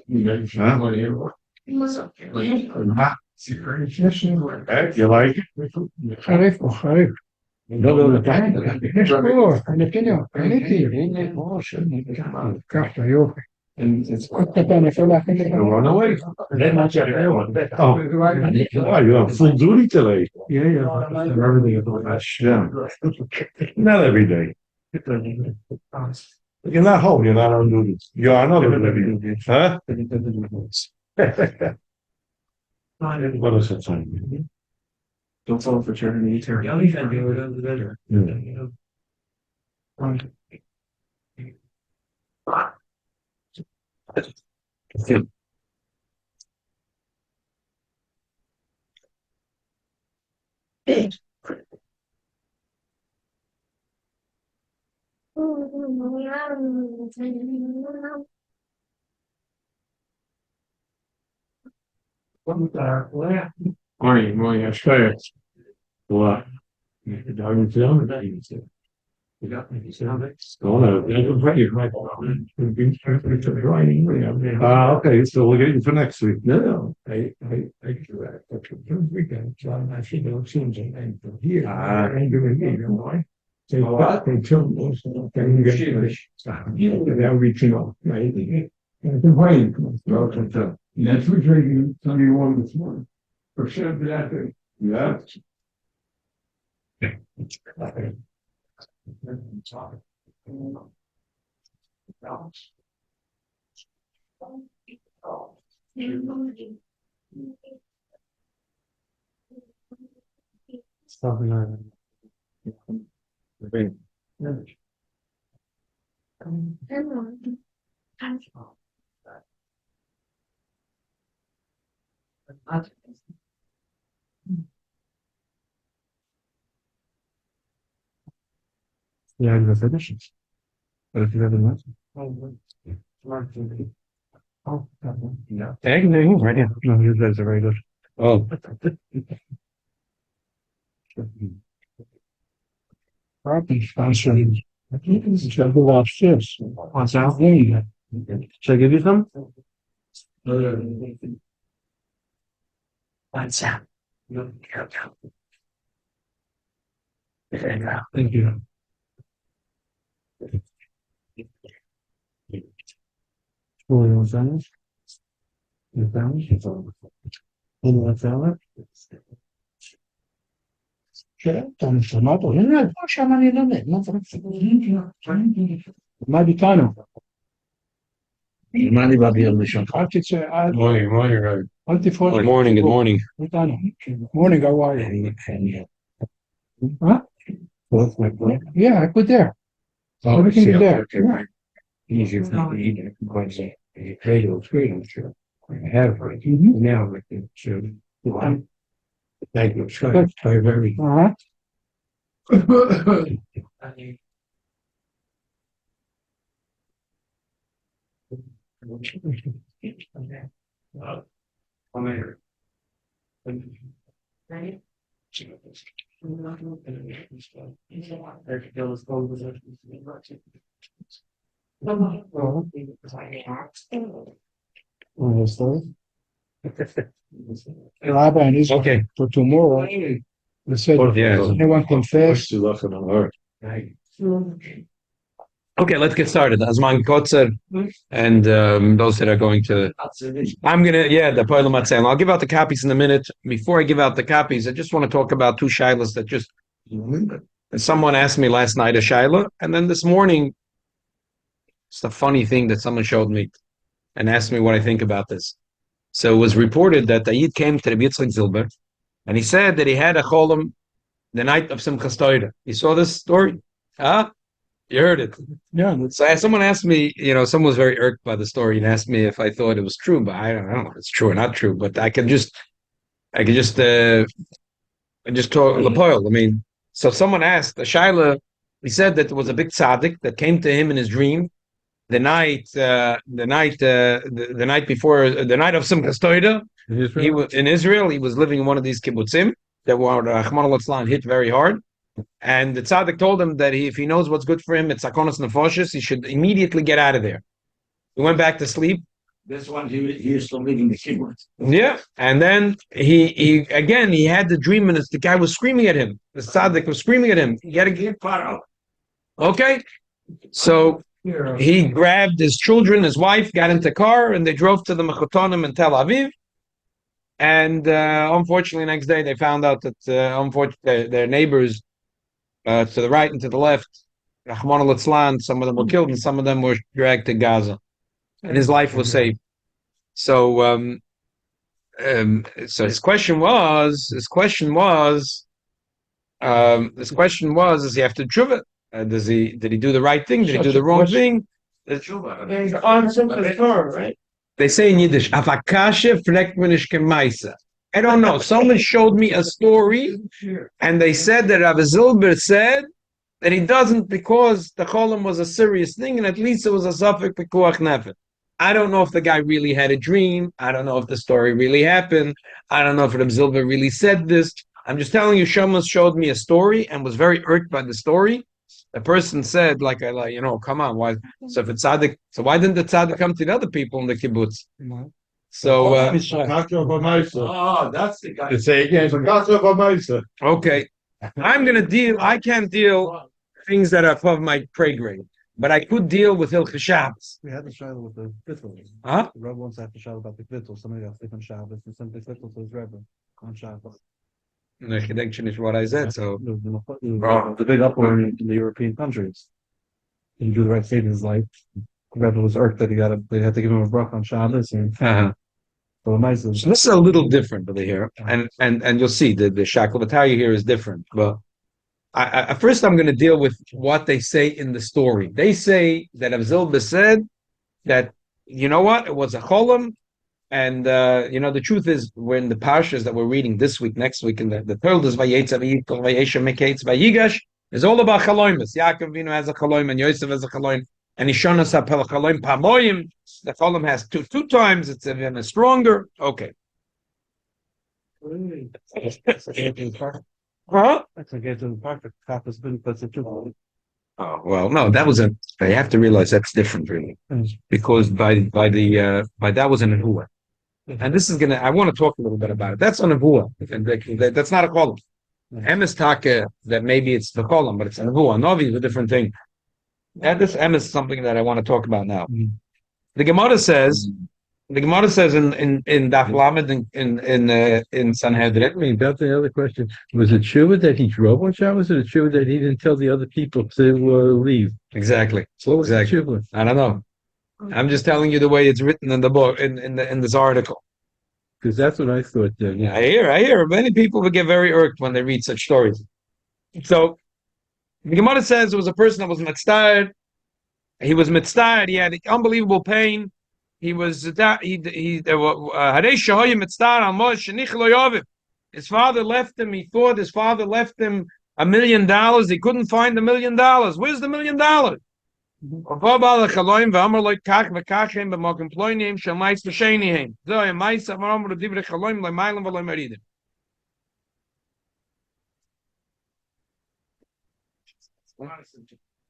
You like it? خريف وخريف. مشكور أنا كده عينيتي كحت يوفي كنت أنا فلا Run away. Oh, oh, you're on full duty today. Yeah. Not every day. You're not home. You're not on duty. You're on other duty. Huh? What is it saying? Don't fall for fraternity term. Oh, you can do it over there. Morning, I swear. What? The dog and film? You got me, sound it? Oh, no. Okay, so we'll get you for next week. No, I do that. But for weekend, so I should have seen something from here. I'm doing it, you know why? They got until most of the thing that we can all right. And complain. That's what drinking Sunday one this morning. For sure, that thing. Yeah. Yeah, the finishes. But if you have a mess. Oh, yeah. Egg, right here. No, you guys are very good. Oh. Probably sponsored. I think it's just go upstairs. What's that? Should I give you some? What's that? Thank you. Julio Gonzalez. You found it? Julio Gonzalez. ما بيكانوا Mani Babi RIshon. Morning, right? Good morning, good morning. Morning, how are you? Huh? Yeah, I put there. Everything is there. Easier for me to eat. Quite a radio screen, I'm sure. I have right now, like it should. Thank you. Very. Okay. For tomorrow, they said anyone confess. Okay, let's get started. Azman Kotzer and those that are going to. The Poilem Matzah. I'll give out the copies in a minute. Before I give out the copies, I just want to talk about two shilas that just. Someone asked me last night a shaila, and then this morning, it's a funny thing that someone showed me and asked me what I think about this. So it was reported that the Yid came to the Yitzchak Zilber, and he said that he had a cholam the night of Simchas Torah. You saw this story? Huh? You heard it. Yeah. So someone asked me, someone was very irked by the story and asked me if I thought it was true, but I don't know if it's true or not true, but I could just talk Lapoil. I mean, so someone asked, Shaila, he said that there was a big tzaddik that came to him in his dream the night before, the night of Simchas Torah. He was in Israel. He was living in one of these kibbutzim that were Rahman al hit very hard. And the tzaddik told him that if he knows what's good for him, it's akonos nefoshes, he should immediately get out of there. He went back to sleep, This one, he is still leading the kibbutz. Yeah, and then he again he had the dream, and the guy was screaming at him. The tzaddik was screaming at him. You got to get Paro. Okay, so he grabbed his children, his wife, got into the car, and they drove to the Mechotonim in Tel Aviv. And unfortunately, next day they found out that unfortunately their neighbors to the right and to the left, Rahman al-Islam, some of them were killed and some of them were dragged to Gaza, and his life was saved. So, so his question was, is he have to tshuva? Did he do the right thing? Did he do the wrong thing? Right? They say in Yiddish, "Avakashe frekt man ish kemaisa." I don't know. Someone showed me a story, and they said that Rabbi Zilber said that he doesn't because the cholam was a serious thing, and at least it was a suffix pekuach nefesh. I don't know if the guy really had a dream. I don't know if the story really happened. I don't know if Rabbi Zilber really said this. I'm just telling you, Shamos showed me a story and was very irked by the story. The person said, come on, why? So if it's tzaddik, so why didn't the tzaddik come to the other people in the kibbutz? So, That's the guy. To say again, okay, I can't deal things that are above my pay grade, but I could deal with Hilchah Shabbos. We had the shadow with the Vittel. Huh? The Rebbe once had the shadow about the Vittel. Somebody got sick on Shabbos and sent the Vittel to his Rebbe on Shabbos. No, connection is what I said. So the big uproar in the European countries. He do the right thing in his life. The Rebbe was irked that they had to give him a bracha on Shabbos and so this is a little different over here, and you'll see the Shaklavataria here is different. But first, I'm going to deal with what they say in the story. They say that Avzilba said that you know what, it was a cholam, and the truth is we're in the parshas that we're reading this week, next week, and the third is Vayetzav Yikol Vayeshem Mekates Vayigash is all about chaloimus. Yaakov Avinu has a chaloim and Yosef has a chaloim. And Ishonas Hapel Chaloim Pamoyim, the Cholam has two times, it's even stronger. Okay. Huh? that's against the park. The cap has been put to. Oh well, no, that was they have to realize that's different, really, because by that was an nevuah, and this is I want to talk a little bit about it. That's a nevuah, and that's not a cholam. Emes taka that maybe it's the cholam, but it's a nevuah. Novi is a different thing. And this M is something that I want to talk about now. The Gemara says in Daf Lamed in Sanhedrin. I mean, that's the other question. Was it true that he drove on Shabbos, or was it true that he didn't tell the other people to leave? Exactly. What was exactly. the true? I don't know. I'm just telling you the way it's written in the book in this article. Because that's what I thought. Yeah, I hear. Many people would get very irked when they read such stories. So. The Gemara says it was a person that was mitzvah. He was mitzvah. He had unbelievable pain. He was his father left him. He thought his father left him $1 million. He couldn't find $1 million. Where's the $1 million?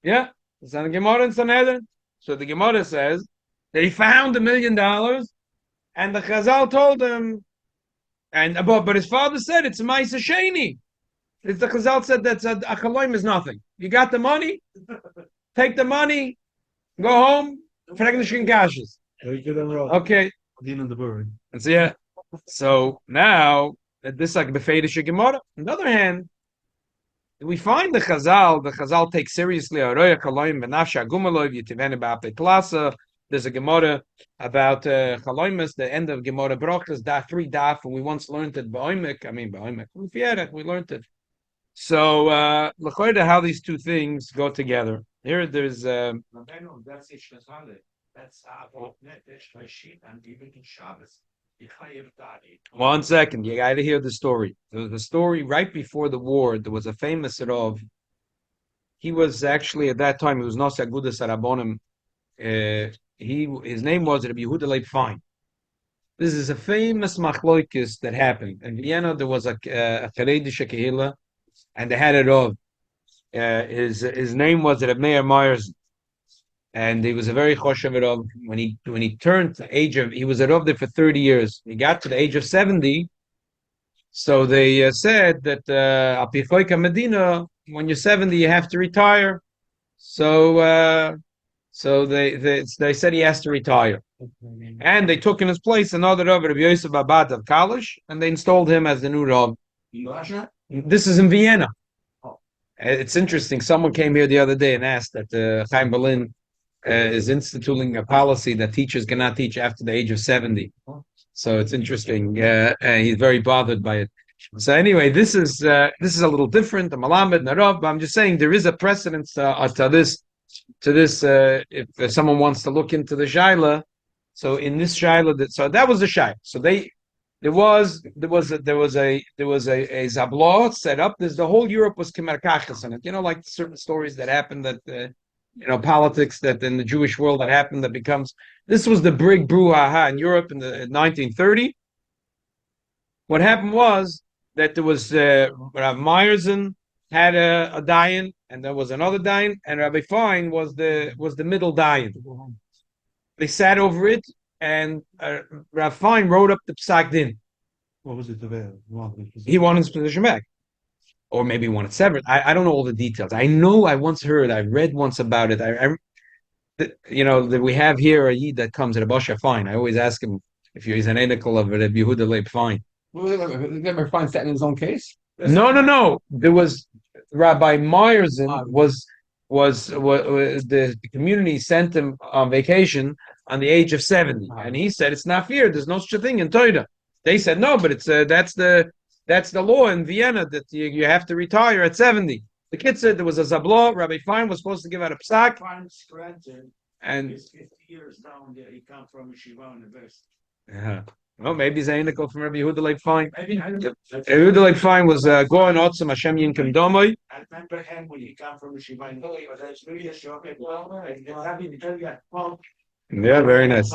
Yeah, it's on the Gemara in Sanhedrin. So the Gemara says that he found $1 million, and the Chazal told him, but his father said it's a Ma'isa Sheni. The Chazal said that a chaloim is nothing. You got the money, take the money, go home, okay. And so yeah, so now this is like Befedish Gemara. On the other hand, we find the Chazal takes seriously there's a Gemara about Chaloimus, the end of Gemara Brochas, Daf 3 Daf, and we once learned it we learned it. So l'choida how these two things go together. Here there's one second, you got to hear the story. There was a story right before the war. There was a famous Rav. He was actually at that time he was Nosei Agudas Arabonim. His name was Rabbi Yehuda Leib Fein. This is a famous machloikis that happened in Vienna. There was a Chareidische Kehila, and they had a Rav. His name was Rabbi Meir Myers. and he was a very choshev Rav. When he turned the age of, he was a Rav there for 30 years. He got to the age of 70. So they said that Al Pi Choika Medina, when you're 70, you have to retire. So they said he has to retire, and they took in his place another Rav, Rabbi Yosef Abad of Kalish, and they installed him as the new Rav. This is in Vienna. It's interesting. Someone came here the other day and asked that Chaim Berlin is instituting a policy that teachers cannot teach after the age of 70. So it's interesting. And he's very bothered by it. So anyway, this is a little different. I'm Malamed Narav, but I'm just saying there is a precedence to this. If someone wants to look into the shaila, so in this shaila, so that was the shaila. So there was a zabla set up. There's the whole Europe was kemerkachas in it. You know, like certain stories that happened that politics that in the Jewish world that happened that becomes. This was the big brouhaha in Europe in 1930. What happened was that there was Rav Meyerson had a dayan, and there was another dayan, and Rabbi Fein was the middle dayan. They sat over it, and Rav Fein wrote up the psak din. What was it? He wanted his position back, or maybe he wanted severed. I don't know all the details. I know I once heard, I read once about it. That we have here a yid that comes at a Basha Fein. I always ask him if he's an etical of Rabbi Yehuda Leib Fein. Never find that in his own case. No. There was Rabbi Meyerson was the community sent him on vacation on the age of 70, and he said it's not fair. There's no such a thing in Torah. They said no, but it's that's the law in Vienna that you have to retire at 70. The kid said there was a zabla. Rabbi Fein was supposed to give out a psak, and he's 50 years down there. He comes from Yeshiva University. Yeah. Well, maybe he's a nickel from Rabbi Yehuda Leib Fein. Yehuda Leib Fein was going out some Hashem Yinkim Domoi. I remember him when he came from Yeshiva University. Yeah, very nice.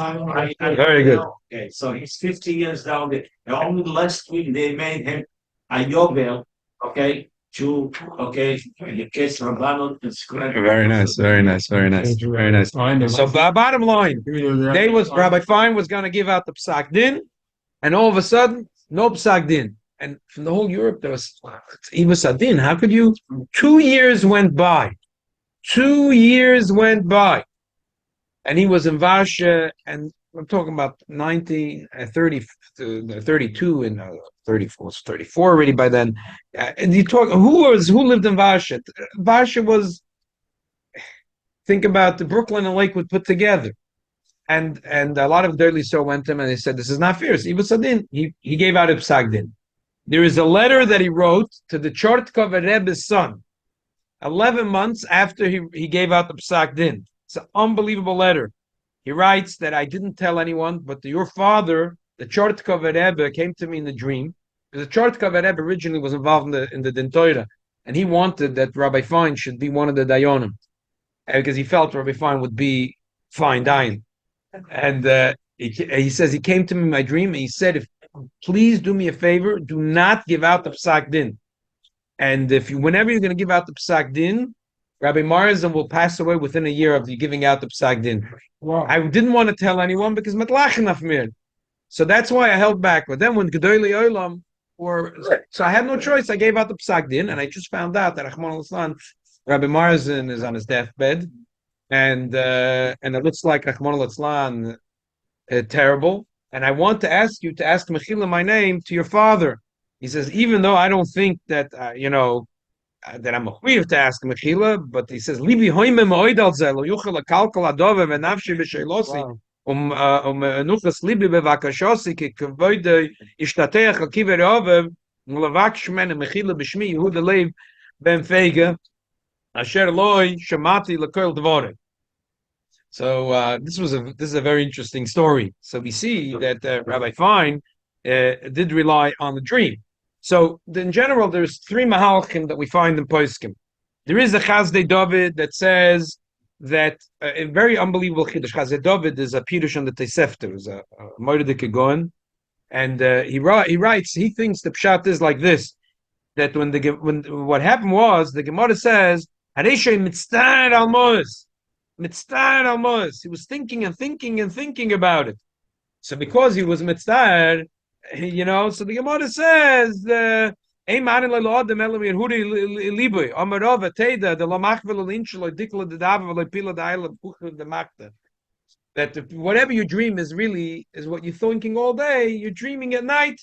Very good. Okay, so he's 50 years down there. Only last week they made him a yovel, okay, in case Rabbanon is correct. Very nice. So bottom line, Rabbi Fein was going to give out the psak din, and all of a sudden, no psak din. And from the whole Europe, there was Ibus Adin. How could you? 2 years went by. 2 years went by. And he was in Varsha, and I'm talking about 32 and 34, 34 already by then. And you talk, who lived in Varsha? Varsha was, think about the Brooklyn and Lakewood put together. And a lot of Dirli so went to him and they said, this is not fair. He gave out a psak din. There is a letter that he wrote to the Chortkov Rebbe's son, 11 months after he gave out the psak din. It's an unbelievable letter. He writes that I didn't tell anyone, but your father, the Chortkov Rebbe, came to me in the dream. The Chortkov Rebbe originally was involved in the Din Torah, and he wanted that Rabbi Fein should be one of the Dayonim, because he felt Rabbi Fein would be fine dayan. And he says he came to me in my dream, and he said, please do me a favor, do not give out the psak din. And whenever you're going to give out the psak din, Rabbi Marzan will pass away within a year of you giving out the psak din. Wow. I didn't want to tell anyone because matlachin afmir. So that's why I held back. But then when Gedolei Olam so I had no choice. I gave out the psak din, and I just found out that Rahman al-Islam, Rabbi Marzan is on his deathbed, and it looks like Rahman al-Islam terrible. And I want to ask you to ask Mechila my name to your father. He says, even though I don't think that that I'm a chiyuv to ask Mechila, but he says, Libi hoime ma'oid al zeh, lo yuchel kalkal adove v'nafshi v'sheilosi, nuchas libi bevakashosi, ki kavoide ishtateach al kiver ovev, l'vak shmen Mechila b'shmi Yehuda Leib ben Fege, asher loy shamati l'kol dvore. So this is a very interesting story. So we see that Rabbi Fein did rely on the dream. So in general, there's 3 mahalchim that we find in Poskim. There is a Chazdei David that says that a very unbelievable chiddush. Chazdei David is a pirush on the Tosefta, is a Mordechai Gaon, and he writes. He thinks the pshat is like this: that when what happened was the Gemara says, "Harishon mitztar almoz." Mitzvah almost. He was thinking and thinking and thinking about it. So because he was mitzvah, so the Gemara says, "Ein manin le'lo'adam ela mi'erhuri libui." Amarov ateda the lamachvel l'inshlo dikla the dava v'lepila da'ila buchel the makta. That whatever you dream is what you're thinking all day. You're dreaming at night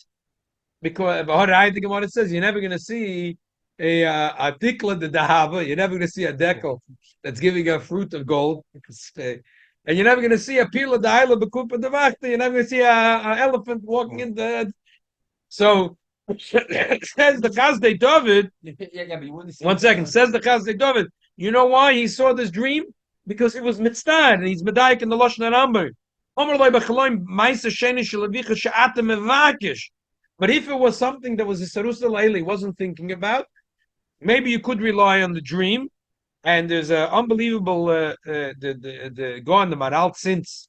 because the Gemara says you're never going to see a dikla the dava. You're never going to see a dekel that's giving a fruit of gold. And you're never going to see a pila da'ila b'kupa devachta. You're never going to see a elephant walking in the. So says the Chazdei David. One second. Says the Chazdei David. You know why he saw this dream? Because he was mitzvah and he's medayik in the lashon haramber. But if it was something that was a sarus he wasn't thinking about, maybe you could rely on the dream. And there's an unbelievable the Gaon the Maral since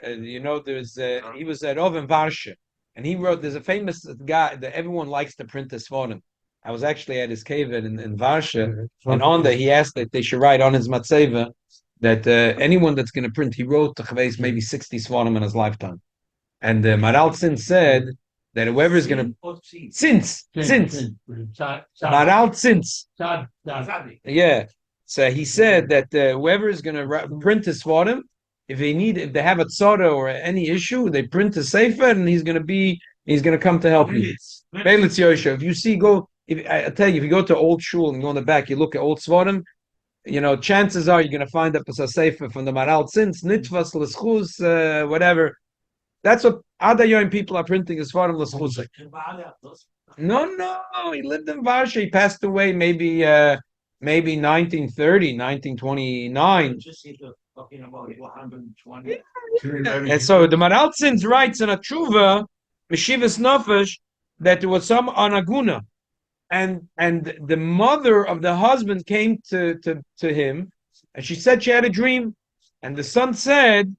he was at Oven Varsha, and he wrote. There's a famous guy that everyone likes to print this for him. I was actually at his cave in Varsha, and on there he asked that they should write on his matzeva that anyone that's going to print, he wrote to Chaveis maybe 60 svarim in his lifetime, and Maral since said that whoever is going to since Maral since yeah. So he said that whoever is going to print this for them, if they have a tzara or any issue, they print the sefer, and he's going to come to help you. Beilitz Yosha. If you see, I tell you, if you go to old shul and go in the back, you look at old svarim, chances are you're going to find up a sefer from the Maral since nitfas l'schus, whatever. That's what Adayoim people are printing as svarim l'schus. No, he lived in Varsha. He passed away maybe 1930, 1929. And so the Maraltzins writes in a tshuva, Meshivas Nefesh, that there was some anaguna, and the mother of the husband came to him, and she said she had a dream, and the son said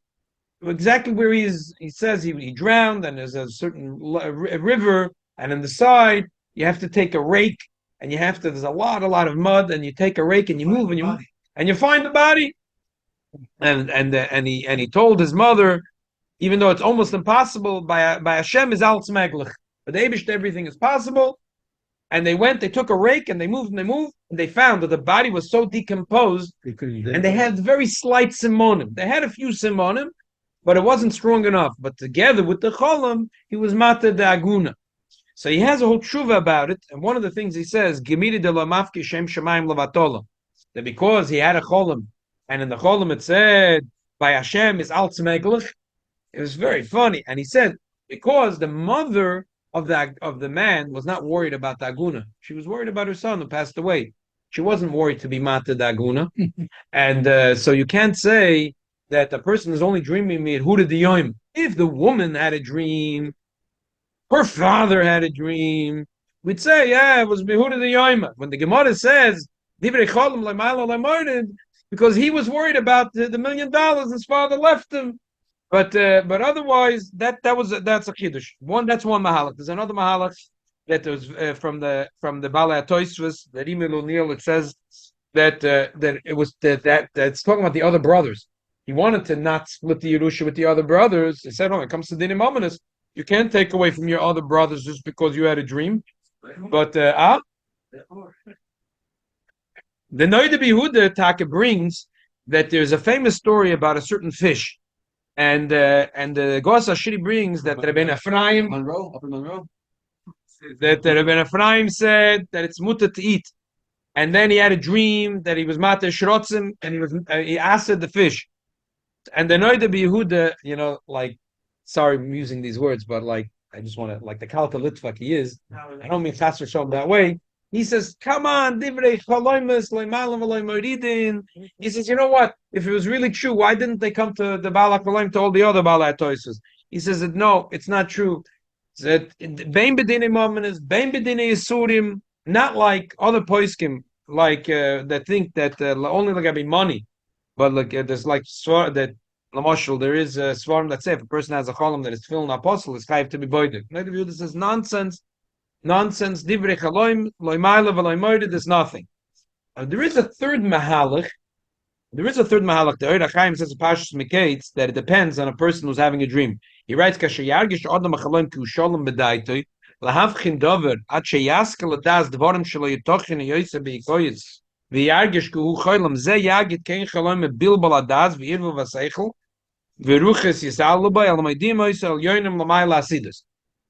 exactly where he is. He says he drowned, and there's a certain river, and on the side you have to take a rake. And there's a lot of mud, and you take a rake and you move and you find the body. And he told his mother, even though it's almost impossible, by Hashem is al tzmeglich. But they Eibush, everything is possible. And they took a rake and they moved, and they found that the body was so decomposed, and they had very slight simonim. They had a few simonim, but it wasn't strong enough. But together with the cholam, he was mata de aguna. So he has a whole tshuva about it, and one of the things he says, "Gemiri de lamafki shem shemayim levatola," that because he had a cholam, and in the cholam it said by Hashem is al tzmeglich. It was very funny, and he said because the mother of the man was not worried about the aguna, she was worried about her son who passed away. She wasn't worried to be mata the aguna, and so you can't say that the person is only dreaming me at huda diyoim. If the woman had a dream. Her father had a dream. We'd say, yeah, it was Behuda the Yoima. When the Gemara says, because he was worried about the $1 million his father left him. But otherwise, that's a chiddush. That's one mahalach. There's another mahalach that was from the Balei Toisvus, that Imel O'Neill. It says that it was that's talking about the other brothers. He wanted to not split the Yerusha with the other brothers. He said, it comes to Dinim Ominous. You can't take away from your other brothers just because you had a dream. But the Noida Behuda Taka brings that there's a famous story about a certain fish. And the Gosa Shiri brings that Rabbein Ephraim that Rabbein Ephraim said that it's mutter to eat. And then he had a dream that he was mater shrotzim, and he asked the fish. And the Noida Behuda, sorry, I'm using these words, but I just want to, like the Kalta Litvak he is. I don't mean Chas V'Shalom that way. He says, come on, divrei chaloimus, loimalam v'loimoridin. He says, you know what? If it was really true, why didn't they come to the Baal HaKolim, to all the other Baal HaToisus? He says that no, it's not true. That bein b'dinei momenes, bein b'dinei yisurim, not like other poiskim, that think that only like be money, but there's that. Lamoshel, there is a swarm that say if a person has a column that is filled an apostle, it's chayiv to be boided. Another view that says nonsense, divrei chaloim, loimayla v'loimoided, there's nothing. There is a third mahalach There is a third mahalach. The Oida Chaim says Pashas Mekates that it depends on a person who's having a dream. He writes, "Kasher yargish adam achalom ki usholem b'daitoi lahavchin dover ad sheyaske ladas dvarim shelo yitochin yoyse beikoyis v'yargish ki hu choylem ze yagit kein chalom bilbal adas v'irvu v'seichel v'ruches yisal l'bay al maidim oisel yoynim l'may lasidus."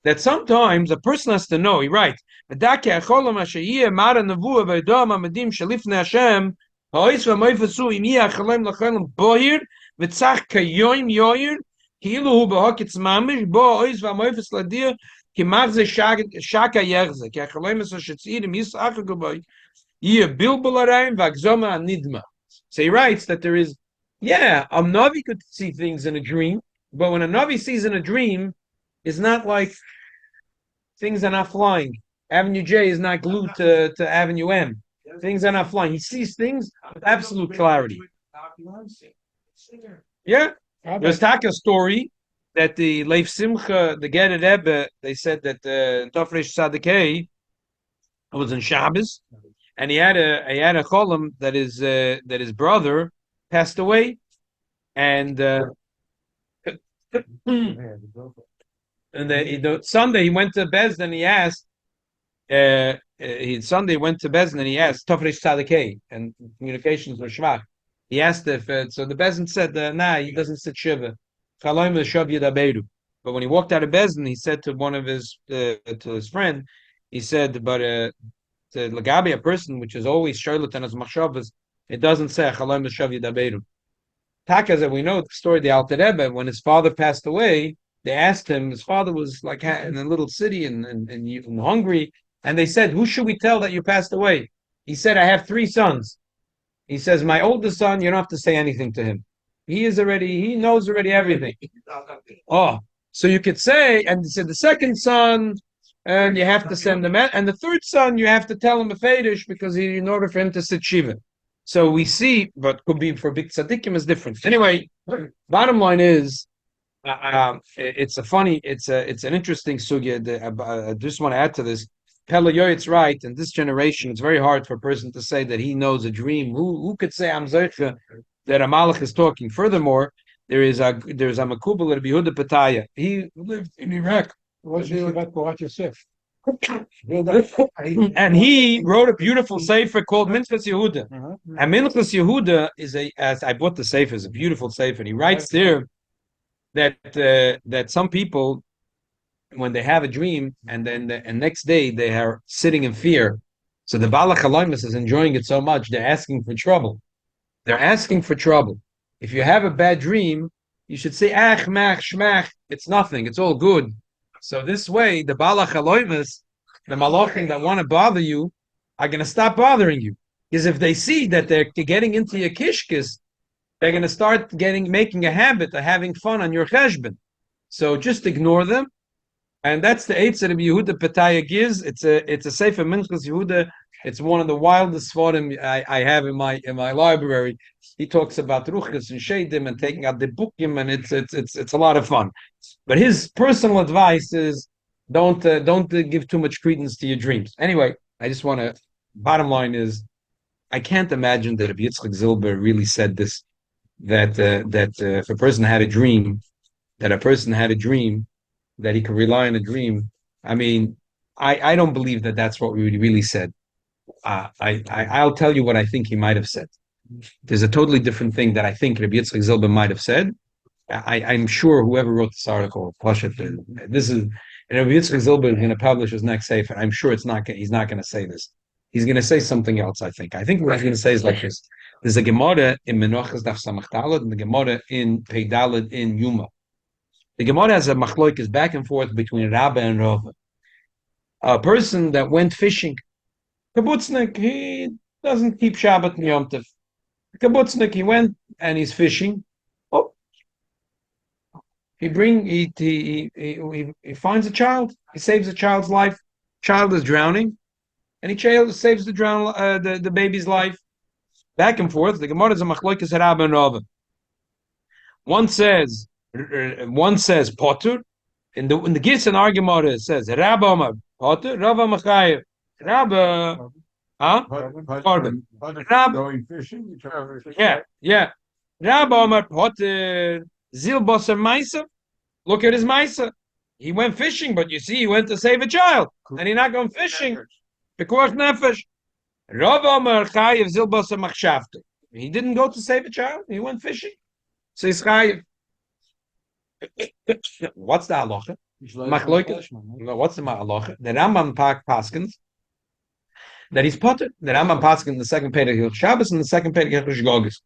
That sometimes a person has to know. He writes, "V'dake acholom asher yeh mara nevuah v'yodam amadim shalifnei Hashem." Hois va mei versu im hier gelem la gelem boyer mit sag kayoim yoyer kilo hu behakets mamish bo hois va mei versladir ki mag ze shaka yerze ki gelem so shtzir im is ach geboy hier bilbelarein va gzoma nidma. So he writes that there is, a Navi could see things in a dream, but when a Navi sees in a dream, it's not like things are not flying. Avenue J is not glued to Avenue M. Things are not flying. He sees things with absolute clarity. Yeah. There's a story that the Leif Simcha, the Gered Rebbe, they said that Tofresh Sadekei was in Shabbos, and he had a column that his brother passed away, and the Sunday he went to Bezdin and he asked. Sunday went to Bezdin and he asked Tofresh Tzadikei, and communications were schwach. He asked if so the Bezdin said nah, he doesn't sit shiva. But when he walked out of Bezdin, he said to one of his to his friend, he said, but to Lagabi, a person which is always shoylet and as machshavas, it doesn't say Chaloim L'Shav Yidaberu. Taka, that we know the story of the Alter Rebbe, when his father passed away, they asked him, his father was like in a little city in Hungary. And they said, who should we tell that you passed away? He said, I have 3 sons. He says, my oldest son, you don't have to say anything to him. He knows already everything. Oh, so you could say, and he said, the second son, and you have to send him out. And the third son, you have to tell him a Fedish because in order for him to sit Shiva. So we see, but could be for big tzaddikim is different. Anyway, bottom line is, it's an interesting sugya. I just want to add to this. Pella Yoyit's right. In this generation, it's very hard for a person to say that he knows a dream. Who could say I'm Zeicha that a Malach is talking? Furthermore, there's a Makubal at Yehuda Pataya. He lived in Iraq. And he wrote a beautiful sefer called Minchas Yehuda. And Minchas Yehuda as I bought the sefer, is a beautiful sefer. And he writes there that some people, when they have a dream and then the next day they are sitting in fear, so the Balach Aloimus is enjoying it so much, they're asking for trouble. If you have a bad dream, you should say, ach, mach, shmach, it's nothing, it's all good. So this way, the Balach Aloimus, the Malachim that want to bother you, are going to stop bothering you. Because if they see that they're getting into your kishkis, they're going to start making a habit of having fun on your cheshbon. So just ignore them. And that's the eitzah that Yehuda Petaya gives. It's a Sefer Minchas Yehuda. It's one of the wildest svarim I have in my library. He talks about ruchas and shadim and taking out the bukim, and it's a lot of fun. But his personal advice is don't give too much credence to your dreams. Anyway, I just want to. Bottom line is, I can't imagine that if Yitzchak Zilber really said this, that if a person had a dream, that he could rely on a dream. I mean, I don't believe that that's what we really said. I'll tell you what I think he might have said. There's a totally different thing that I think Rabbi Yitzchak Zilber might have said. I'm sure whoever wrote this article, this is, and Rabbi Yitzchak Zilber is going to publish his next sefer. I'm sure he's not going to say this. He's going to say something else, I think. I think what he's going to say is like this. There's a Gemara in Menachas Daf Samach Daled and the Gemara in Pei Daled in Yuma. The Gemara has a machloikis back and forth between Rabba and Rava. A person that went fishing, Kibutznik, he doesn't keep Shabbat and Yom Tov. Kibutznik, he went and he's fishing. Oh, he finds a child. He saves a child's life. Child is drowning, and he saves the baby's life. Back and forth. The Gemara is a machloikis Rabba and Rava. One says Potter. In the Gitz and Argemara it says Rabba Omar Potter, Rava Machayev. Rabba Huh? Korban. Rab, Going fishing? yeah. Rabbi Omar Potter Zilbosser Meisa. Look at his Meisa. He went fishing, but you see, he went to save a child, and he not going fishing because nefesh. Rav Omar Chayev Zilbosser Machshavte. He didn't go to save a child. He went fishing. So he's Chayev. What's the halacha? Machloikas. No, what's the halacha? The Rambam Paskins that he's potter. The Rambam Paskin in the second Perek Shabbos and the second Perek Gogus.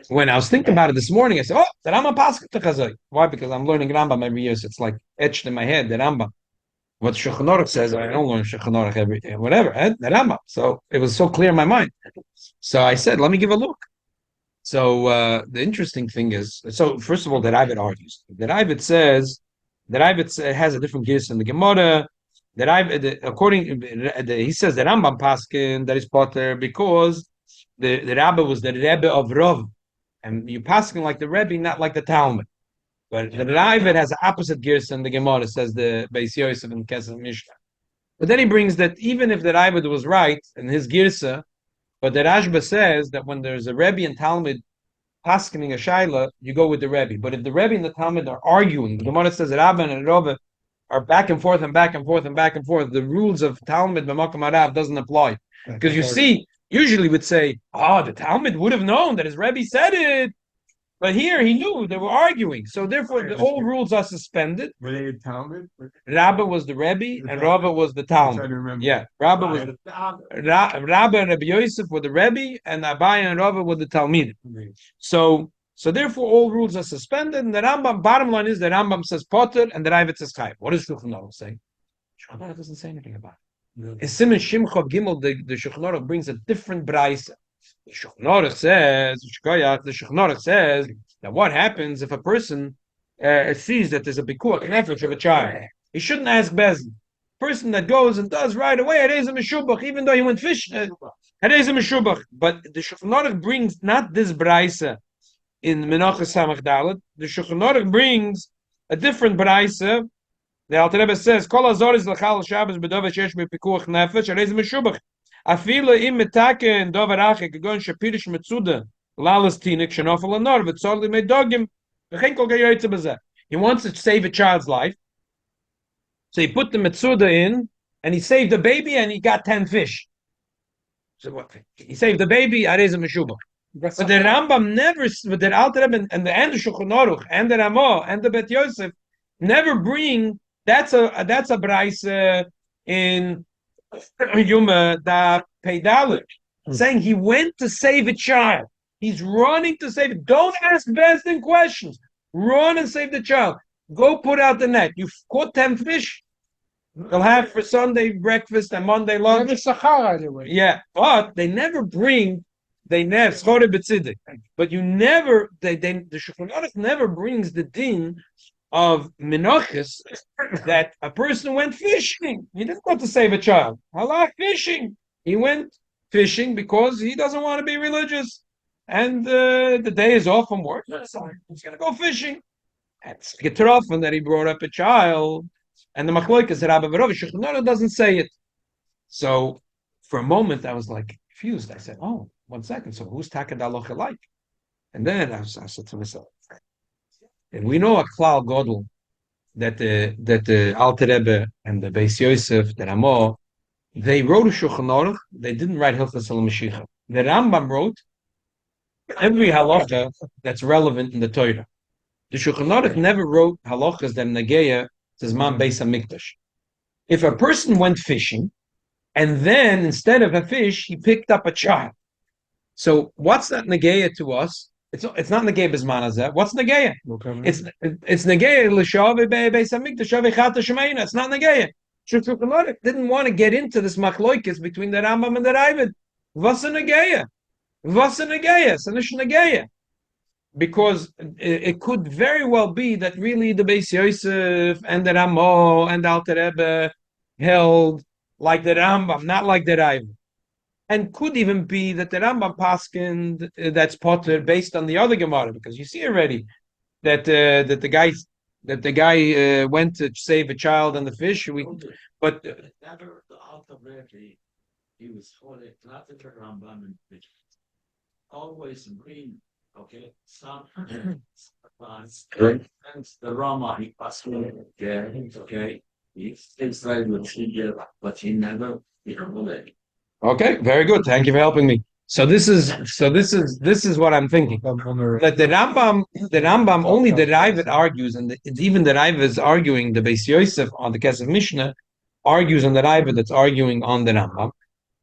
When I was thinking about it this morning, I said, "Oh, the Rambam Paskin to Chazai." Why? Because I'm learning Rambam every year, so it's like etched in my head. The Rambam. What Shulchan Aruch says, I don't learn Shulchan Aruch every day, whatever. The Rambam. So it was so clear in my mind. So I said, "Let me give a look." So the interesting thing is, so first of all, that Ravid argues. That Ravid says that Ravid has a different gears in the Gemara. That he says that Rambam Paskin that is Potter because the Rabbi was the Rebbe of Rav, and you Paskin like the Rebbe, not like the Talmud. But the Ravid has the opposite gears in the Gemara, says the Beis Yosef and Kesef Mishnah. But then he brings that even if the Ravid was right in his girsa, but the Rashba says that when there's a Rebbe and Talmud paskening a shaila, you go with the Rebbe. But if the Rebbe and the Talmud are arguing, the Gemara says that Rabban and Rava are back and forth and back and forth and back and forth. The rules of Talmud b'makom harav doesn't apply because you see, usually would say, "Oh, the Talmud would have known that his Rebbe said it," but here he knew they were arguing. So therefore, the old rules are suspended. Were they in Talmud? Rabba was the Rebbe and Rava was the Talmud. Yeah, Rabba was the Rabba and Rabbi Yosef were the Rebbe and Abai and Rava were the Talmud. So therefore, all rules are suspended. And the Rambam, bottom line is the Rambam says Potter and the Ravid says Chayiv. What does Shulchan Aruch say? Shulchan Aruch doesn't say anything about it. In Siman Shimchov Gimel, the Shulchan Aruch brings a different brayse. The Shulchan Aruch says that what happens if a person sees that there's a bikuach nefesh of a child? He shouldn't ask Bezin. Person that goes and does right away, Harei Meshubach, even though he went fishing, Harei Meshubach. But the Shulchan Aruch brings not this brayse in Menachos Samach Dalet. The Shulchan Aruch brings a different brayse. The Alter Rebbe says, "Kol azor is lachal Shabbos b'dover sheyesh b'pikuach nefesh harei meshubach. Afilo im metake in dover ache kegon shapirish metzuda lalas tinik shenofel anor v'tzor limei dogim v'chein kol gayoytze b'zeh." He wants to save a child's life, so he put the metzuda in, and he saved the baby, and he got 10 fish. So what? He saved the baby, harei meshubach. But the Rambam never, but the Alter Rebbe and the Shulchan Aruch and the Ramah and the Bet Yosef never bring. That's a brayse in Yuma da Peidalit, saying he went to save a child. He's running to save it. Don't ask Bezdin questions. Run and save the child. Go put out the net. You've caught 10 fish. You'll have for Sunday breakfast and Monday lunch. Yeah, but they never bring. They never but you never. The Shulchan Aruch never brings the din of Menachos that a person went fishing. He didn't go to save a child. Halach fishing. He went fishing because he doesn't want to be religious, and the day is off from work. So he's going to go fishing. It's getroffen that he brought up a child, and the machloikas Rabbi Verov Shulchan Aruch doesn't say it. So for a moment I was like confused. I said, "Oh, 1 second. So who's Takad Alocha like?" And then I said to myself, and we know a klal godel that the Alter Rebbe and the Beis Yosef, the Ramah, they wrote a Shulchan Aruch. They didn't write Hilchos Al Mashiach. The Rambam wrote every halacha that's relevant in the Torah. The Shulchan Aruch never wrote halachas that negeya says man beis hamikdash. If a person went fishing, and then instead of a fish, he picked up a child. So what's that negeya to us? It's not negeya b'zman hazeh. What's negeya? It's negeya l'shavei beis hamikdash shavei chata shemeina. It's not negeya. Shulchan Aruch didn't want to get into this machloikis between the Rambam and the Ravid. What's a negeya? What's a negeya? It's a negeya. Because it could very well be that really the Beis Yosef and the Ramah and the Alter Rebbe held like the Rambam, not like the Ravid. And could even be that the Rambam paskined that's Potter based on the other Gemara, because you see already that the guy went to save a child and the fish. But never the Alter Rebbe he was holding not the Rambam and always green, okay, some Right. and the Rama he passed away, yeah, okay. He still tried with India, but he never, Okay, very good. Thank you for helping me. So this is what I'm thinking. That the Rambam only the Ravid argues, and even the Ravid is arguing the Beis Yosef on the Kesef Mishnah argues on the Ravid that's arguing on the Rambam,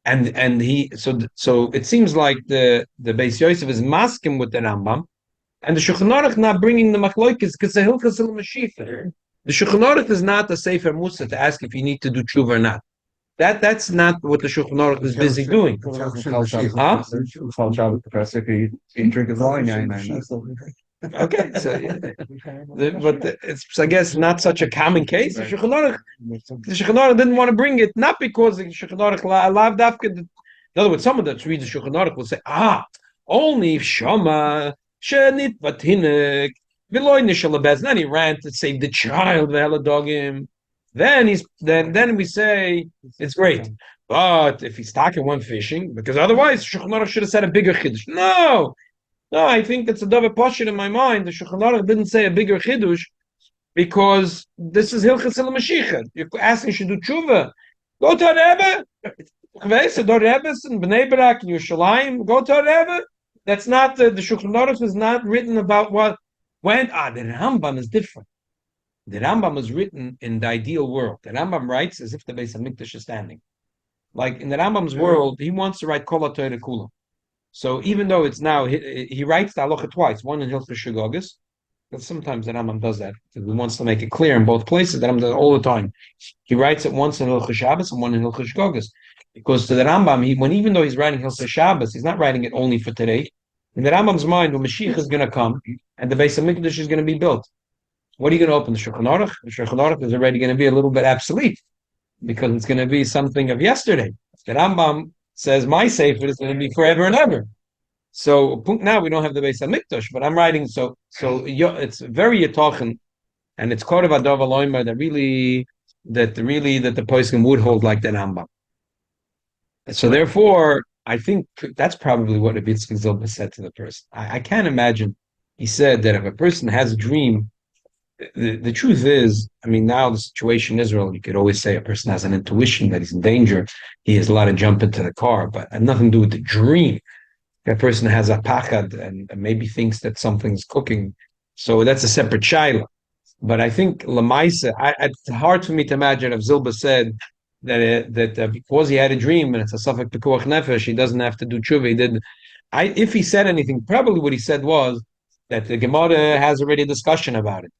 and he so it seems like the Beis Yosef is masking with the Rambam, and the Shulchan Aruch not bringing the Machloikis because the Hilchas El Mashiach. The Shulchan Aruch is not a Sefer Musa to ask if you need to do tshuva or not. That's not what the Shulchan Aruch is busy doing. Huh? He drink his wine. Okay, so it's I guess not such a common case. The Shulchan Aruch didn't want to bring it, not because the Shulchan Aruch allowed Dafka. In other words, someone that reads the Shulchan Aruch will say, only if Shama Shenit Vatinik Veloy Nishalabez. Then he ran to save the child, Veladogim. Then we say it's great. But if he's talking one fishing, because otherwise Shulchan Aruch should have said a bigger chiddush. No, I think it's a double portion in my mind. The Shulchan Aruch didn't say a bigger chiddush because this is Hilchas El Mashiach. You're asking should do tshuva. Go to a Rebbe. The Rebbe's in Bnei Brak, in Yerushalayim. Go to a Rebbe. That's not the Shulchan Aruch is not written about what when. The Rambam is different. The Rambam is written in the ideal world. The Rambam writes as if the Beis Hamikdash is standing. Like in the Rambam's world, he wants to write Kol HaTorah Kula. So even though it's now, he writes the halacha twice, one in Hilchos Shogogos, because sometimes the Rambam does that. He wants to make it clear in both places. The Rambam does it all the time. He writes it once in Hilchos Shabbos and one in Hilchos Shogogos. Because to the Rambam, even though he's writing Hilchos Shabbos, he's not writing it only for today. In the Rambam's mind, when Mashiach is going to come and the Beis Hamikdash is going to be built, what are you going to open? The Shulchan Aruch? The Shulchan Aruch is already going to be a little bit obsolete because it's going to be something of yesterday. The Rambam says my sefer is going to be forever and ever. So now we don't have the Beis Hamikdash, but I'm writing so it's very yitochen, and it's Korav Adov Aloyma that the poskim would hold like the Rambam. So therefore, I think that's probably what Rabbi Yitzchak Zilber said to the person. I can't imagine. He said that if a person has a dream. The truth is, I mean, now the situation in Israel, you could always say a person has an intuition that he's in danger. He has allowed to jump into the car, but it had nothing to do with the dream. A person has a pachad and maybe thinks that something's cooking. So that's a separate shaila. But I think Lamaisa, it's hard for me to imagine if Zilba said that because he had a dream and it's a safek pekuach nefesh, he doesn't have to do tshuva. He did. If he said anything, probably what he said was that the Gemara has already a discussion about it.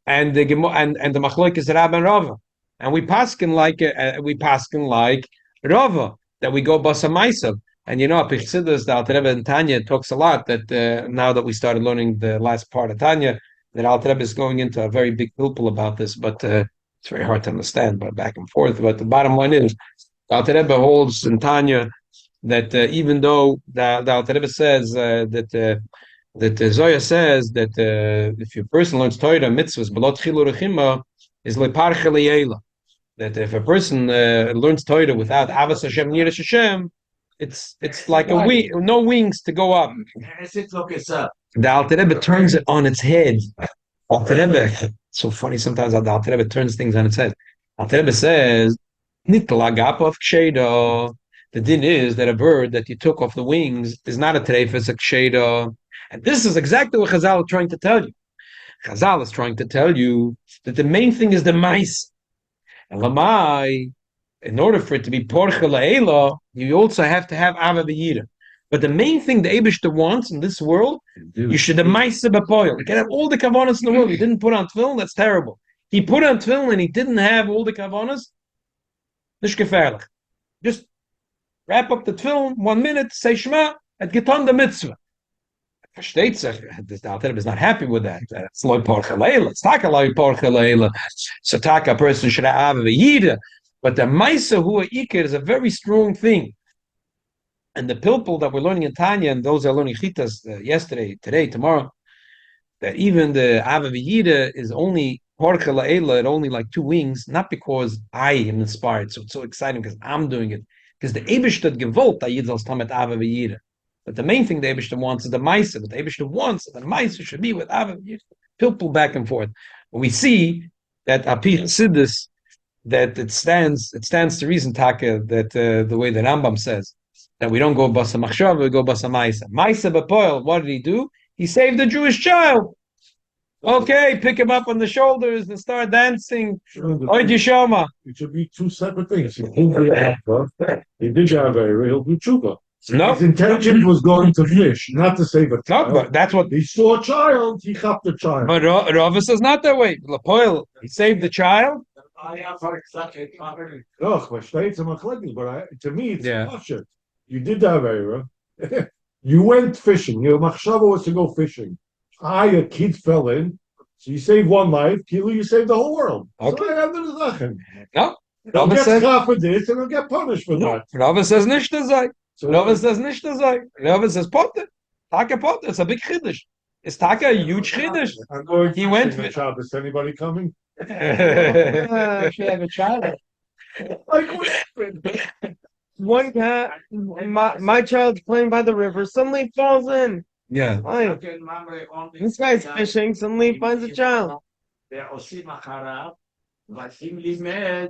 And the Machloek is Rab and Rava, and we paskin like Rava that we go basamaisa. And Pichsidus, the Alter Rebbe in Tanya talks a lot that now that we started learning the last part of Tanya, that Alter Rebbe is going into a very big pilpul about this, but it's very hard to understand, but back and forth. But the bottom line is, Alter Rebbe holds in Tanya that even though the Alter Rebbe says that Zoya says that if a person learns Torah mitzvahs, belot chilu rechima is leparche leyela. That if a person learns Torah without avas Hashem nirash Hashem, it's like no wings to go up. The Alter Rebbe turns it on its head. Alter Rebbe, so funny sometimes how the Alter Rebbe turns things on its head. Alter Rebbe says, "Nitla gapov ksheida." The din is that a bird that you took off the wings is not a treif, it's a ksheida. And this is exactly what Chazal is trying to tell you. Chazal is trying to tell you that the main thing is the mice. And lamai, in order for it to be porcha la'ela, you also have to have ava b'yira. But the main thing the Eibishter wants in this world, you should have mice b'poil. You can have all the kavanas in the world. He didn't put on tefillin, that's terrible. He put on tefillin and he didn't have all the kavanas. Nish gefährlich. Just wrap up the tefillin, 1 minute, say Shema, and get on the mitzvah. Versteht sich, the Alter Rebbe is not happy with that. It's loy porcha leila. It's taka loy porcha leila. So taka a person should have a yida. But the maisa hua ikir is a very strong thing. And the pilpul that we're learning in Tanya, and those are learning chitas yesterday, today, tomorrow, that even the ava yida is only porcha leila, it only like 2 wings, not because I am inspired, so it's so exciting because I'm doing it. Because the Eibishter gewollt, that Yid soll stand mit Ave v'Yira. But the main thing the Eibishter wants is the Maisa. But the Eibishter wants that the Maisa should be with Ave v'Yira. Pilpul back and forth. But we see that Api Chassidus, that it stands to reason, Taka, that the way the Rambam says, that we don't go Basa Machshava, we go Basa Maisa. Maisa B'Poel, what did he do? He saved a Jewish child. Okay, pick him up on the shoulders and start dancing. Oy Yishoma. It should be two separate things. He did have a real good tshuva. No, His intention was going to fish, not to save a no, child. but that's what. He saw a child, he chopped the child. But Rava says not that way. Lapoil, he saved the child. No, but states are machlekes, but to me, it's Yeah. yeah. You did that, Vera. You went fishing. Your machshava was to go fishing. A kid fell in, so you saved one life. Kilu, you saved the whole world. Okay. So I have the nothing. No, They'll Rava get says caught for this, and they'll get punished for no. that. Rava says nicht to say. So Rava says nicht to say. Rava says potter. Taka potter. It's a big chiddush. It's Taka a huge chiddush. I'm going. He went fishing on Shabbos. Anybody coming? If you have a child. Like what happened? One cat, my child's playing by the river, suddenly falls in. Yeah. Like, this guy's fishing, suddenly he finds a child. ועושים אחריו, ועושים לימד,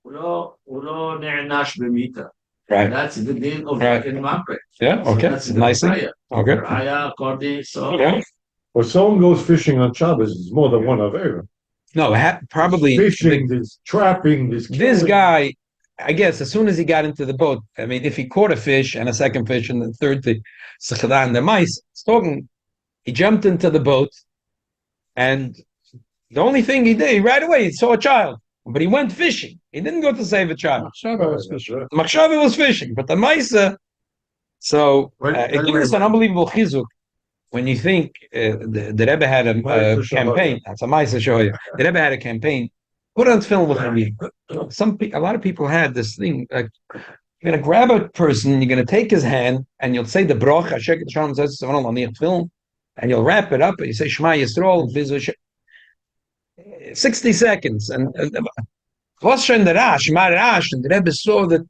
הוא לא נענש במיתה. Right. That's the din of Right. fucking Mamre. Yeah. So Okay. that's the Nice thing. raya. Okay. Raya, according, so. Yeah. When someone goes fishing on Shabbos, it's more than one Avera. No, probably Fishing, there's trapping, there's this killing. guy. I guess as soon as he got into the boat, I mean, if he caught a fish and a second fish and the third thing, and the mice, it's talking, he jumped into the boat, and the only thing he did right away, he saw a child, but he went fishing. He didn't go to save a child. Machshava was fishing, but the mice. So it gives us an unbelievable chizuk when you think the Rebbe had a campaign. That's a mice show you. The Rebbe had a campaign. Put on film with me. A lot of people had this thing. Like, you're gonna grab a person, you're gonna take his hand, and you'll say the broch. Film, and you'll wrap it up, and you say Shema Yisrael. 60 seconds, and what's in the Rash, and the Rebbe saw that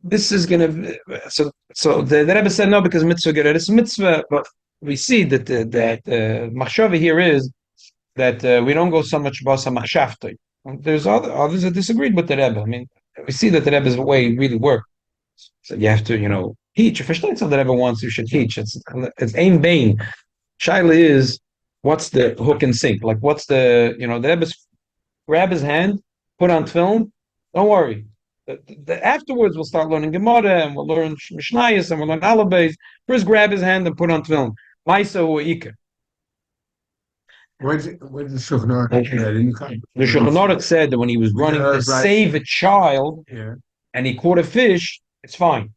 this is gonna. So the Rebbe said no because mitzvah get it. It's mitzvah, but we see that the machshava here is that we don't go so much basa machshavtoi. There's others that disagreed with the Rebbe. I mean, we see that the Rebbe's way really worked. So you have to, teach. If the Rebbe wants, you should teach. It's aim bain. Shaila is, what's the hook and sink? Like, what's the Rebbe's grab his hand, put on film. Don't worry. Afterwards, we'll start learning Gemara and we'll learn Mishnayos and we'll learn Alabais. First, grab his hand and put on film. Maisa or Iker. Where's the Shulchan Aruch? The Shulchan Aruch said that when he was running to save a child and he caught a fish, it's fine.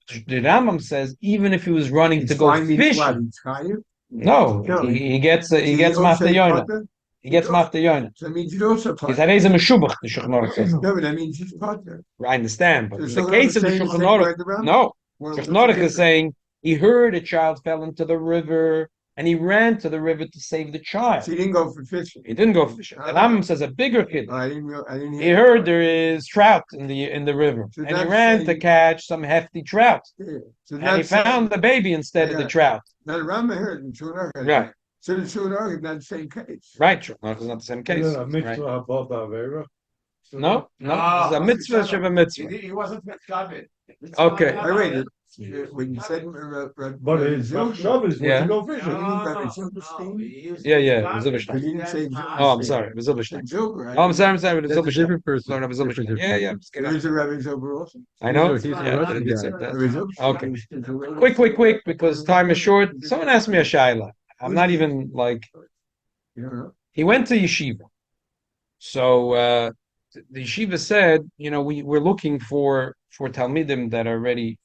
The Rambam says even if he was running to go fish, no, he gets Mafta Yonah. He gets Mafta Yonah. So that means you also He's a Reza Meshubach, the Shulchan Aruch says. No, but that means he's partner. I understand, but in So the case of the saying Shulchan the same Aruch, right around? no. Well, Shulchan Aruch is saying he heard a child fell into the river and he ran to the river to save the child. So he didn't go for fishing. He didn't go fishing. The Rambam says a bigger kid. I didn't He hear. heard there is trout in the river, So and he that's ran to saying- catch some hefty trout, Yeah. So and he that's found the baby instead of the Yeah. trout. Now the Rambam heard and Shulchan Aruch. Right, So the Shulchan Aruch is not the same case. right. Sure. No, it's not the same case. Yeah, Right. mitzvah above Avera. No, it's a mitzvah, shiva mitzvah. He wasn't Metzgavid. Okay. Wait, when you said But his machshava is Yeah. to go fishing. Yeah, Zilberstein. But he didn't say. Oh, I'm sorry, Zilberstein. Zilber. Oh, I'm sorry, but it's That's a Zilberstein. different person. Learn of Zilberstein. Yeah. There is a Rabbi Zilber also. I know. He's a Yeah, Russian I did say guy. that. Rabbi Zilber. Okay. Quick, because time is short. Someone asked me a shaila. I'm not even like. You don't know? He went to yeshiva. So the yeshiva said, we're looking for talmidim that are ready,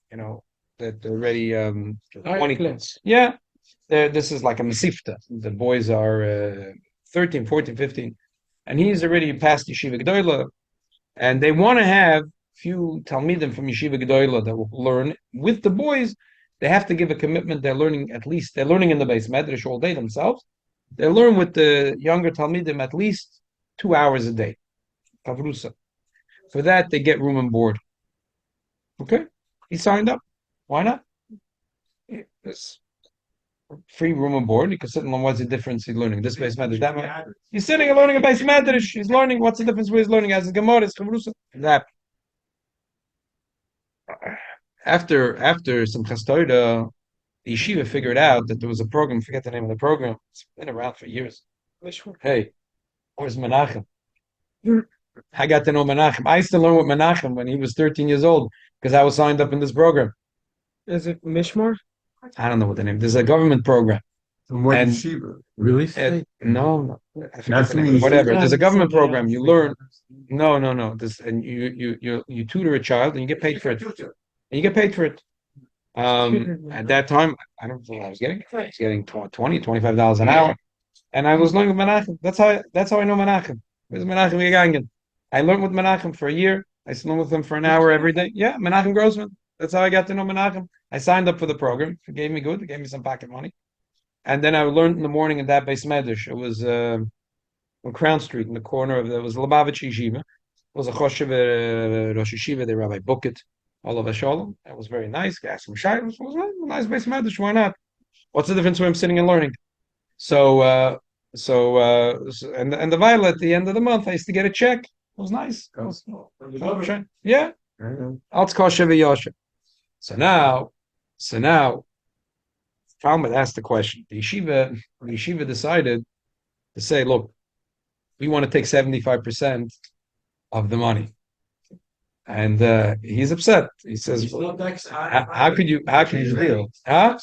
that are ready 20. Yeah. This is like a mesifta. The boys are 13, 14, 15. And he's already past yeshiva gedola. And they want to have few talmidim from yeshiva gedola that will learn with the boys. They have to give a commitment. They're learning in the base medrash all day themselves. They learn with the younger talmidim at least 2 hours a day. Kavrusa. For that, they get room and board. Okay, he signed up. Why not? It's free room and board. You can sit and learn. What's the difference he's learning? This base medrash, that way. He's sitting and learning a base medrash. He's learning. What's the difference where he's learning as a gemara? It's chavrusa. That after some Torah, the yeshiva figured out that there was a program. Forget the name of the program. It's been around for years. Hey, where's Menachem? I got to know Menachem. I used to learn with Menachem when he was 13 years old because I was signed up in this program. Is it Mishmar? I don't know what the name. There's a government program. From what And- yeshiva? Really? No, I forget That's the name. me. Whatever. There's a government program. You learn. No. This and you tutor a child and you get paid for it. And you get paid for it. At that time, I don't know what I was getting. I was getting $20, $25 an hour, and I was learning with Menachem. That's how I know Menachem. Where's Menachem Gegangen? I learned with Menachem for a year. I learned with him for an hour every day. Yeah, Menachem Grossman. That's how I got to know Menachem. I signed up for the program. It gave me good. It gave me some pocket money. And then I learned in the morning in that base medrash. It was on Crown Street in the corner of there was Lubavitch Yeshiva. It was a Choshev Rosh Yeshiva, the Rabbi Bucket, all of Shalom. It was very nice. Got some shayla. It was a nice base medrash. Why not? What's the difference when I'm sitting and learning? So and the Violet at the end of the month, I used to get a check. It was nice. It was, yeah. Alt Kosher v'Yosher. So now, Talmud asked the question. The yeshiva decided to say, look, we want to take 75% of the money. And he's upset. He says, how could you deal? Huh?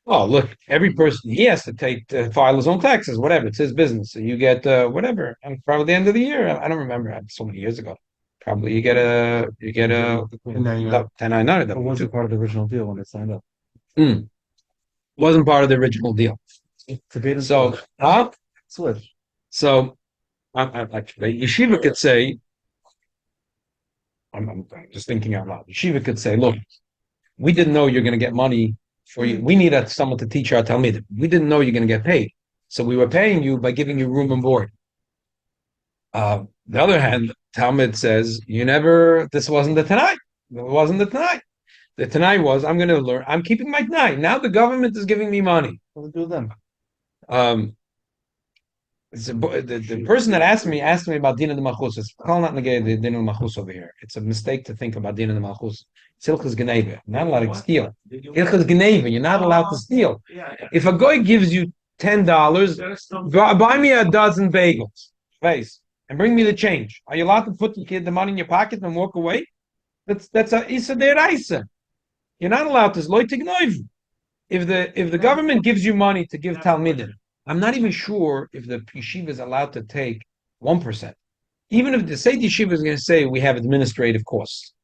Oh, look, every person, he has to file his own taxes, whatever. It's his business. So you get whatever. And probably the end of the year, I don't remember, so many years ago. Probably you get a 1099. It wasn't part of the original deal when they signed up. Wasn't part of the original deal. So, Switch. So, actually, yeshiva could say, I'm just thinking out loud. Yeshiva could say, look, we didn't know you're going to get money for you. We needed someone to teach our Talmidim. We didn't know you're going to get paid. So we were paying you by giving you room and board. The other hand, Talmud says, this wasn't the Tanai. It wasn't the Tanai. The Tanai was, I'm going to learn, I'm keeping my Tanai. Now the government is giving me money. What do them? The person that asked me about Dina de Malchus. It's not negay the Dina de Malchus over here. It's a mistake to think about Dina de Malchus. It's Hilchas Geneva. Not allowed to steal. Hilchas Geneva. You're not allowed to steal. If a guy gives you $10, buy me a dozen bagels, face, and bring me the change. Are you allowed to put the money in your pocket and walk away? That's a Issa Deraisa. You're not allowed to loy tignoiv. If the government gives you money to give Talmidim, I'm not even sure if the yeshiva is allowed to take 1%. Even if the State yeshiva is going to say we have administrative costs.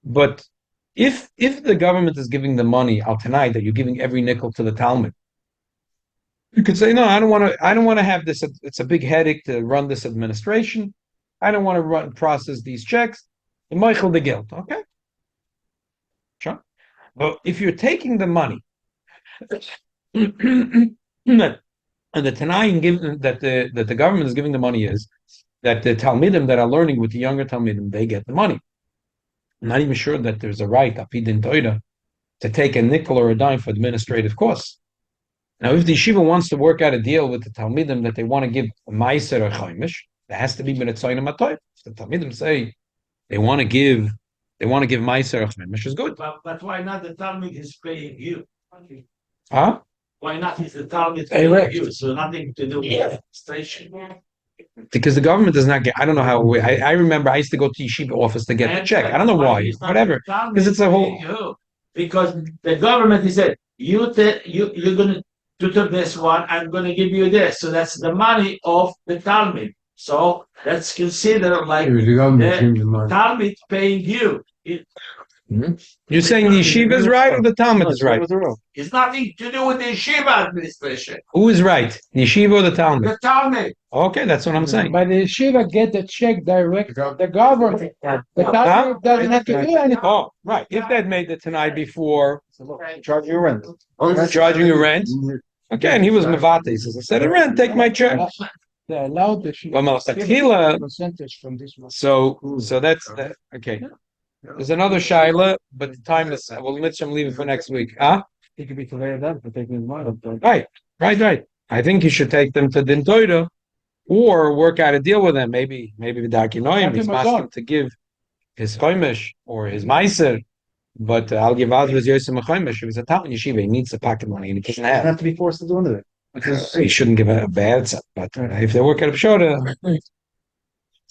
But if the government is giving the money out tonight that you're giving every nickel to the Talmud, you could say, no, I don't want to have this. It's a big headache to run this administration. I don't want to process these checks. Michael the guilt, okay? Sure. But if you're taking the money and the Tanaim that the government is giving the money is that the Talmidim that are learning with the younger Talmidim, they get the money. I'm not even sure that there's a right, Apidin Toida, to take a nickel or a dime for administrative costs. Now, if the yeshiva wants to work out a deal with the Talmidim that they want to give a Meiser or Chaimish, there has to be B'netzoyim Atoy. If the Talmidim say they want to give Meiser or Chaimish, is good. But why not the Talmud is paying you? Huh? Why not is the Talmud paying you? So nothing to do with administration. Because the government does not get. I don't know how. I remember I used to go to yeshiva office to get the check. I don't know why. Whatever. Because it's a whole. Because the government is said you're going to tutor this one. I'm going to give you this. So that's the money of the Talmud. So that's considered like the Talmud paying you. You're saying the yeshiva is right or the Talmud is right? It's nothing to do with the yeshiva administration. Who is right? The yeshiva or the Talmud? The Talmud. Okay, that's what I'm saying. But the yeshiva get the check direct from the government. The Talmud doesn't have to do anything. Oh, right. If they'd made the tonight before Charge you rent. charging you rent, okay, and he was Mavate, he says, instead of rent, take my check. They allowed the Well, Malchatchila, percentage from this one. so that's that. Okay. There's another shaila, but the time is. Well, Mitchum leave it for next week. Huh? He could be conveyed that for taking his mind. Right. I think you should take them to Din Torah or work out a deal with them. Maybe the Dakinoim he's asking to give his choimish or his meiser, but I'll give out his Yosem choimish. If he's a top in yeshiva, he needs a pocket money and he doesn't Doesn't have. have to be forced to do anything. He shouldn't give a bad set, but if they work at a pshora.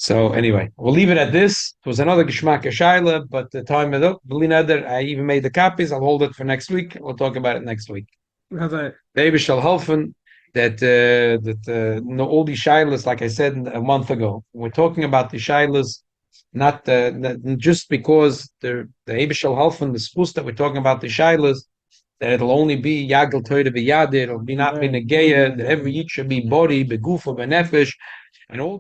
So anyway, we'll leave it at this. It was another Geshmak Shaila, but the time is up. I even made the copies. I'll hold it for next week. We'll talk about it next week. Maybe shall helfen that all these Shailas, like I said a month ago, we're talking about the Shailas, not just because the Maybe shall helfen the spus that we're talking about the Shailas, that it'll only be Yagel Toida B'Yadir, or be not be Negeya, that every Yid should be body, Begufa, Benefesh, and all